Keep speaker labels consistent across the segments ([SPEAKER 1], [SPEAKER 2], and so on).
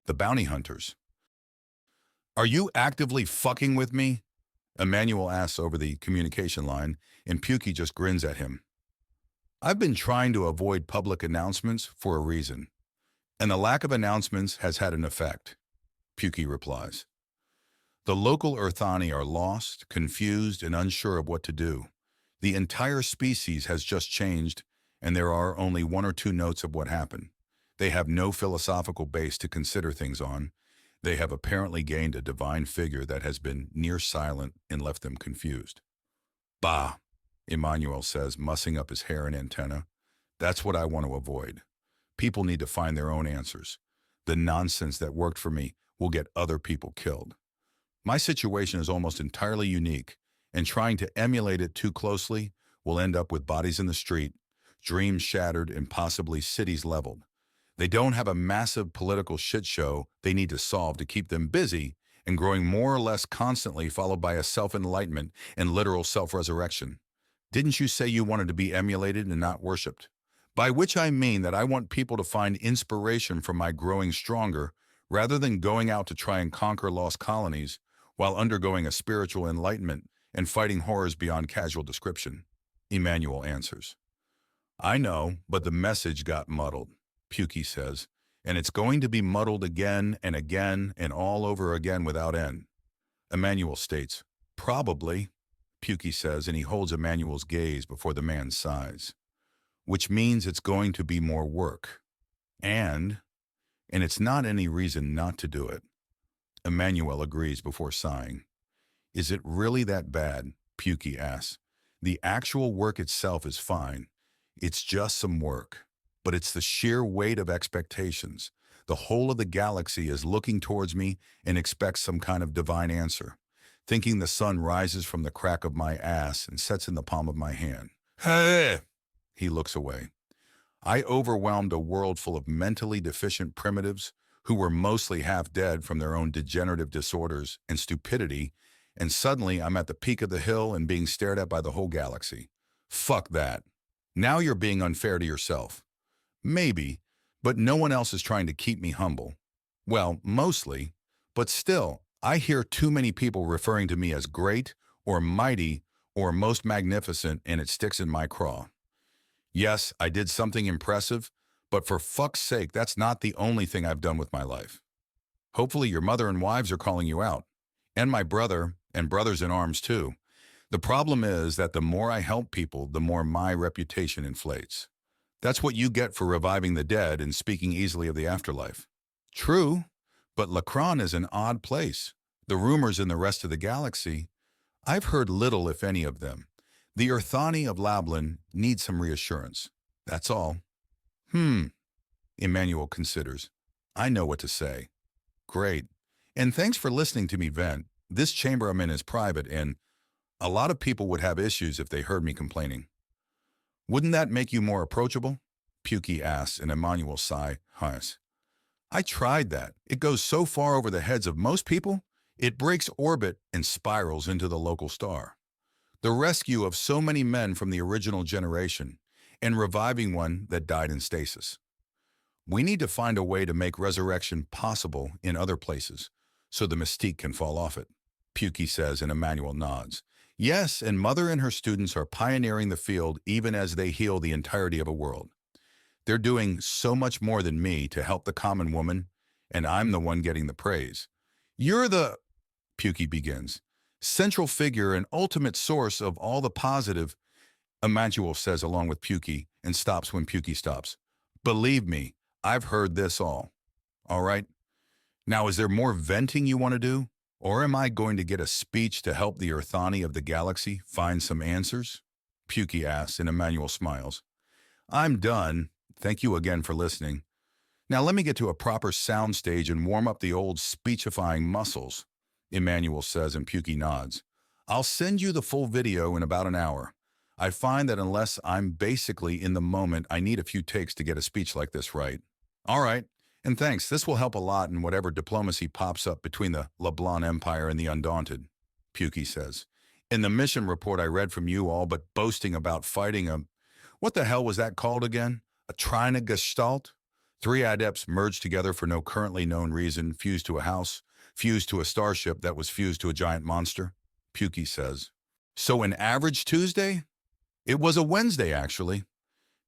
[SPEAKER 1] the bounty hunters. Are you actively fucking with me? Emmanuel asks over the communication line, and Pukey just grins at him. I've been trying to avoid public announcements for a reason, and the lack of announcements has had an effect, Pukey replies. The local Earthani are lost, confused, and unsure of what to do. The entire species has just changed, and there are only one or two notes of what happened. They have no philosophical base to consider things on. They have apparently gained a divine figure that has been near silent and left them confused. Bah, Emmanuel says, mussing up his hair and antenna. That's what I want to avoid. People need to find their own answers. The nonsense that worked for me will get other people killed. My situation is almost entirely unique, and trying to emulate it too closely will end up with bodies in the street, dreams shattered, and possibly cities leveled. They don't have a massive political shit show they need to solve to keep them busy and growing more or less constantly, followed by a self-enlightenment and literal self-resurrection. Didn't you say you wanted to be emulated and not worshipped? By which I mean that I want people to find inspiration from my growing stronger rather than going out to try and conquer lost colonies while undergoing a spiritual enlightenment and fighting horrors beyond casual description. Emmanuel answers. I know, but the message got muddled, Pukey says, and it's going to be muddled again and all over again without end. Emmanuel states, probably, Pukey says, and he holds Emmanuel's gaze before the man sighs. Which means it's going to be more work. And it's not any reason not to do it. Emmanuel agrees before sighing. Is it really that bad? Pukey asks. The actual work itself is fine. It's just some work. But it's the sheer weight of expectations. The whole of the galaxy is looking towards me and expects some kind of divine answer, thinking the sun rises from the crack of my ass and sets in the palm of my hand. Hey! He looks away. I overwhelmed a world full of mentally deficient primitives who were mostly half dead from their own degenerative disorders and stupidity, and suddenly I'm at the peak of the hill and being stared at by the whole galaxy. Fuck that. Now you're being unfair to yourself. Maybe, but no one else is trying to keep me humble. Well, mostly, but still, I hear too many people referring to me as great or mighty or most magnificent, and it sticks in my craw. Yes, I did something impressive, but for fuck's sake, that's not the only thing I've done with my life. Hopefully your mother and wives are calling you out, and my brother, and brothers in arms too. The problem is that the more I help people, the more my reputation inflates. That's what you get for reviving the dead and speaking easily of the afterlife. True, but Lacron is an odd place. The rumors in the rest of the galaxy, I've heard little if any of them. The Earthani of Lablin need some reassurance. That's all. Emmanuel considers. I know what to say. Great. And thanks for listening to me vent. This chamber I'm in is private, and a lot of people would have issues if they heard me complaining. Wouldn't that make you more approachable? Pukey asks, and Emmanuel sighs. I tried that. It goes so far over the heads of most people, it breaks orbit and spirals into the local star. The rescue of so many men from the original generation, and reviving one that died in stasis. We need to find a way to make resurrection possible in other places, so the mystique can fall off it, Pukey says, and Emmanuel nods. Yes, and Mother and her students are pioneering the field even as they heal the entirety of a world. They're doing so much more than me to help the common woman, and I'm the one getting the praise. You're the, Pukey begins, central figure and ultimate source of all the positive, Emmanuel says along with Pukey, and stops when Pukey stops. Believe me, I've heard this all. All right? Now, is there more venting you want to do? Or am I going to get a speech to help the Earthani of the galaxy find some answers? Pukey asks, and Emmanuel smiles. I'm done. Thank you again for listening. Now let me get to a proper soundstage and warm up the old speechifying muscles, Emmanuel says, and Pukey nods. I'll send you the full video in about an hour. I find that unless I'm basically in the moment, I need a few takes to get a speech like this right. All right. And thanks, this will help a lot in whatever diplomacy pops up between the LeBlanc Empire and the Undaunted, Pukey says. In the mission report I read from you all, but boasting about fighting a... What the hell was that called again? A Trine Gestalt? Three adepts merged together for no currently known reason, fused to a house, fused to a starship that was fused to a giant monster, Pukey says. So an average Tuesday? It was a Wednesday, actually.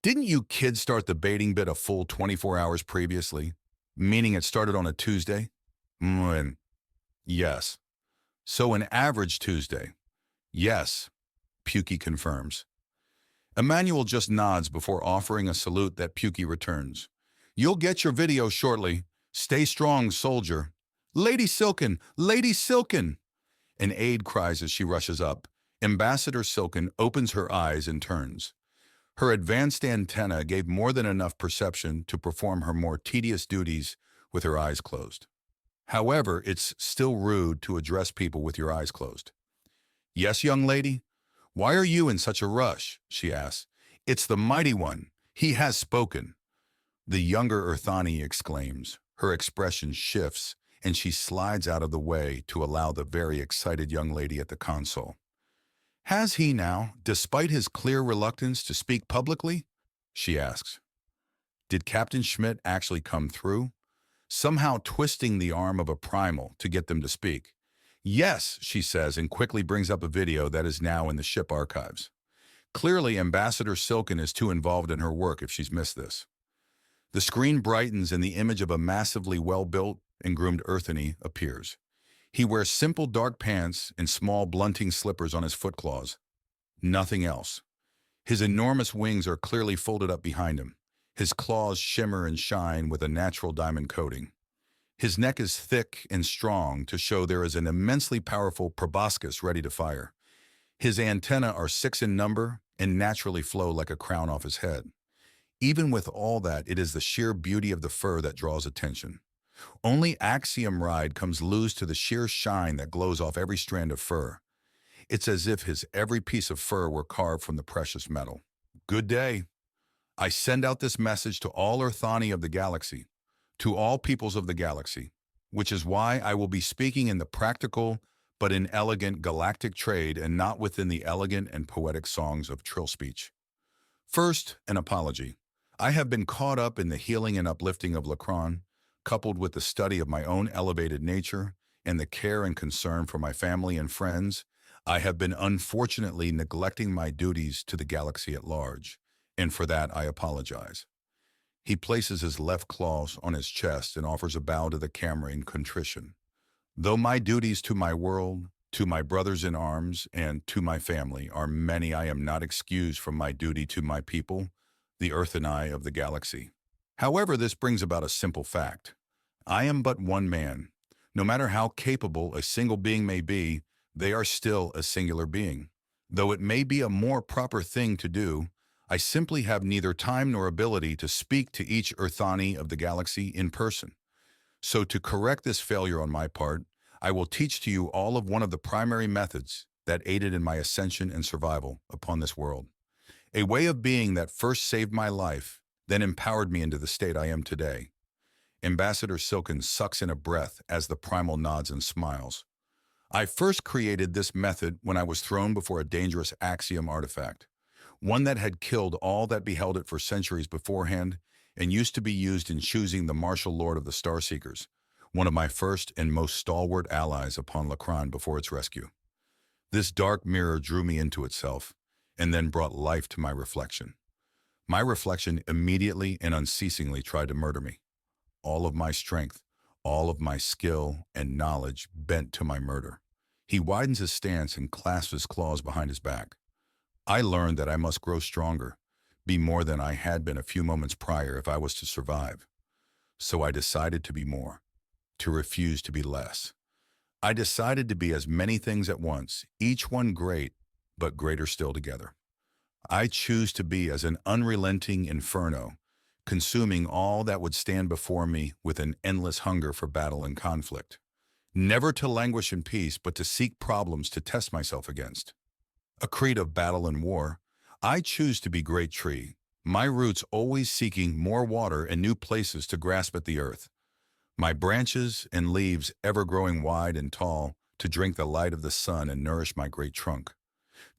[SPEAKER 1] Didn't you kids start the baiting bit a full 24 hours previously? Meaning it started on a Tuesday? Yes. So an average Tuesday? Yes, Pukey confirms. Emmanuel just nods before offering a salute that Pukey returns. You'll get your video shortly. Stay strong, soldier. Lady Silken! Lady Silken! An aide cries as she rushes up. Ambassador Silken opens her eyes and turns. Her advanced antenna gave more than enough perception to perform her more tedious duties with her eyes closed. However, it's still rude to address people with your eyes closed. Yes, young lady? Why are you in such a rush? She asks. It's the mighty one. He has spoken. The younger Urthani exclaims. Her expression shifts, and she slides out of the way to allow the very excited young lady at the console. Has he now, despite his clear reluctance to speak publicly? She asks. Did Captain Schmidt actually come through? Somehow twisting the arm of a primal to get them to speak. Yes, she says, and quickly brings up a video that is now in the ship archives. Clearly, Ambassador Silken is too involved in her work if she's missed this. The screen brightens and the image of a massively well-built and groomed Urthani appears. He wears simple dark pants and small blunting slippers on his foot claws. Nothing else. His enormous wings are clearly folded up behind him. His claws shimmer and shine with a natural diamond coating. His neck is thick and strong to show there is an immensely powerful proboscis ready to fire. His antennae are 6 in number and naturally flow like a crown off his head. Even with all that, it is the sheer beauty of the fur that draws attention. Only Axiom Ride comes loose to the sheer shine that glows off every strand of fur. It's as if his every piece of fur were carved from the precious metal. Good day. I send out this message to all Urthani of the galaxy, to all peoples of the galaxy, which is why I will be speaking in the practical but inelegant galactic trade and not within the elegant and poetic songs of trill speech. First, an apology. I have been caught up in the healing and uplifting of Lacron, coupled with the study of my own elevated nature and the care and concern for my family and friends. I have been unfortunately neglecting my duties to the galaxy at large, and for that I apologize. He places his left claws on his chest and offers a bow to the camera in contrition. Though my duties to my world, to my brothers in arms, and to my family are many, I am not excused from my duty to my people, the Urthani of the galaxy. However, this brings about a simple fact. I am but one man. No matter how capable a single being may be, they are still a singular being. Though it may be a more proper thing to do, I simply have neither time nor ability to speak to each Urthani of the galaxy in person. So to correct this failure on my part, I will teach to you all of one of the primary methods that aided in my ascension and survival upon this world. A way of being that first saved my life, then empowered me into the state I am today. Ambassador Silken sucks in a breath as the primal nods and smiles. I first created this method when I was thrown before a dangerous axiom artifact, one that had killed all that beheld it for centuries beforehand and used to be used in choosing the martial lord of the Starseekers, one of my first and most stalwart allies upon Lacron before its rescue. This dark mirror drew me into itself, and then brought life to my reflection. My reflection immediately and unceasingly tried to murder me. All of my strength, all of my skill and knowledge bent to my murder. He widens his stance and clasps his claws behind his back. I learned that I must grow stronger, be more than I had been a few moments prior if I was to survive. So I decided to be more, to refuse to be less. I decided to be as many things at once, each one great, but greater still together. I choose to be as an unrelenting inferno, consuming all that would stand before me with an endless hunger for battle and conflict. Never to languish in peace, but to seek problems to test myself against. A creed of battle and war, I choose to be great tree, my roots always seeking more water and new places to grasp at the earth. My branches and leaves ever growing wide and tall to drink the light of the sun and nourish my great trunk.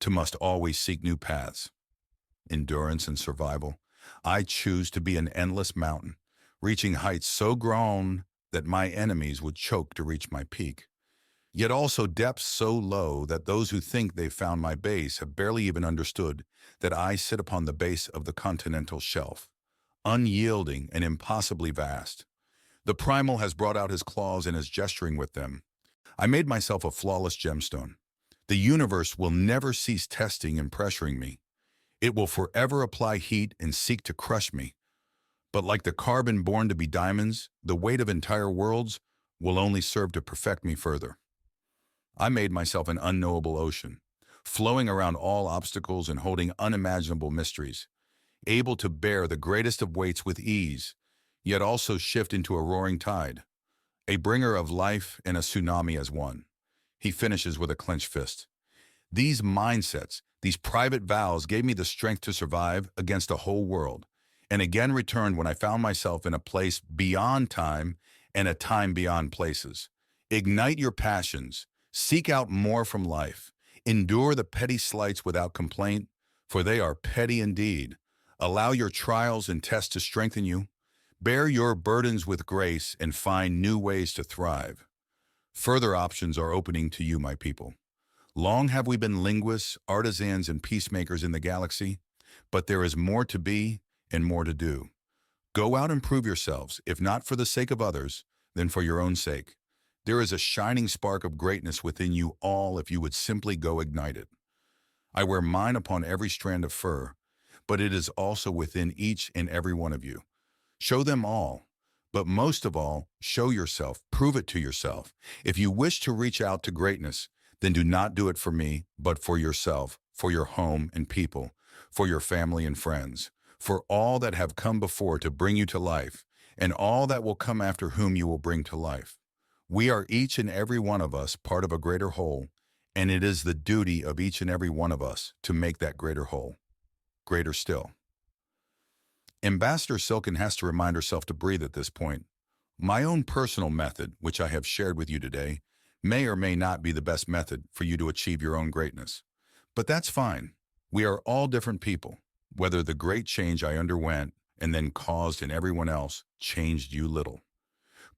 [SPEAKER 1] To must always seek new paths. Endurance and survival. I choose to be an endless mountain, reaching heights so grown that my enemies would choke to reach my peak, yet also depths so low that those who think they've found my base have barely even understood that I sit upon the base of the continental shelf, unyielding and impossibly vast. The primal has brought out his claws and is gesturing with them. I made myself a flawless gemstone. The universe will never cease testing and pressuring me. It will forever apply heat and seek to crush me. But like the carbon born to be diamonds, the weight of entire worlds will only serve to perfect me further. I made myself an unknowable ocean, flowing around all obstacles and holding unimaginable mysteries, able to bear the greatest of weights with ease, yet also shift into a roaring tide, a bringer of life and a tsunami as one. He finishes with a clenched fist. These mindsets, these private vows gave me the strength to survive against a whole world, and again returned when I found myself in a place beyond time and a time beyond places. Ignite your passions, seek out more from life, endure the petty slights without complaint, for they are petty indeed. Allow your trials and tests to strengthen you. Bear your burdens with grace and find new ways to thrive. Further options are opening to you, my people. Long have we been linguists, artisans, and peacemakers in the galaxy, but there is more to be and more to do. Go out and prove yourselves, if not for the sake of others, then for your own sake. There is a shining spark of greatness within you all if you would simply go ignite it. I wear mine upon every strand of fur, but it is also within each and every one of you. Show them all, but most of all, show yourself, prove it to yourself. If you wish to reach out to greatness, then do not do it for me, but for yourself, for your home and people, for your family and friends, for all that have come before to bring you to life, and all that will come after whom you will bring to life. We are each and every one of us part of a greater whole, and it is the duty of each and every one of us to make that greater whole greater still. Ambassador Silken has to remind herself to breathe at this point. My own personal method, which I have shared with you today, may or may not be the best method for you to achieve your own greatness. But that's fine. We are all different people. Whether the great change I underwent and then caused in everyone else changed you little.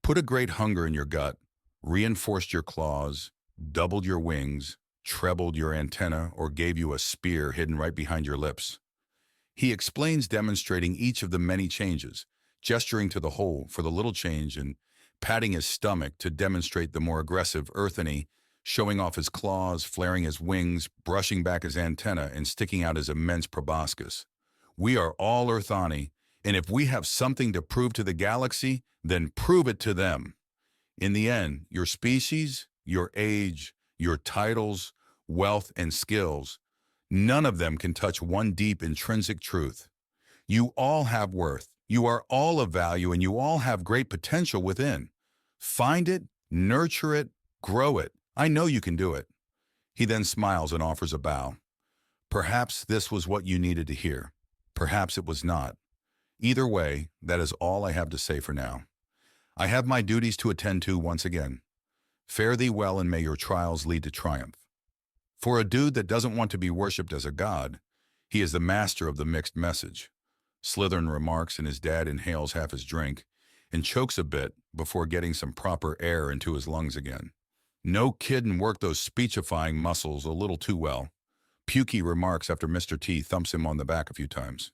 [SPEAKER 1] Put a great hunger in your gut, reinforced your claws, doubled your wings, trebled your antenna, or gave you a spear hidden right behind your lips. He explains, demonstrating each of the many changes, gesturing to the whole for the little change and patting his stomach to demonstrate the more aggressive earthany, showing off his claws, flaring his wings, brushing back his antenna, and sticking out his immense proboscis. We are all earthani, and if we have something to prove to the galaxy, then prove it to them. In the end, your species, your age, your titles, wealth, and skills, none of them can touch one deep intrinsic truth. You all have worth. You are all of value, and you all have great potential within. Find it, nurture it, grow it. I know you can do it. He then smiles and offers a bow. Perhaps this was what you needed to hear. Perhaps it was not. Either way, that is all I have to say for now. I have my duties to attend to once again. Fare thee well, and may your trials lead to triumph. For a dude that doesn't want to be worshipped as a god, he is the master of the mixed message. Slytherin remarks, and his dad inhales half his drink and chokes a bit before getting some proper air into his lungs again. No kiddin' worked those speechifying muscles a little too well. Pukey remarks after Mr. T thumps him on the back a few times.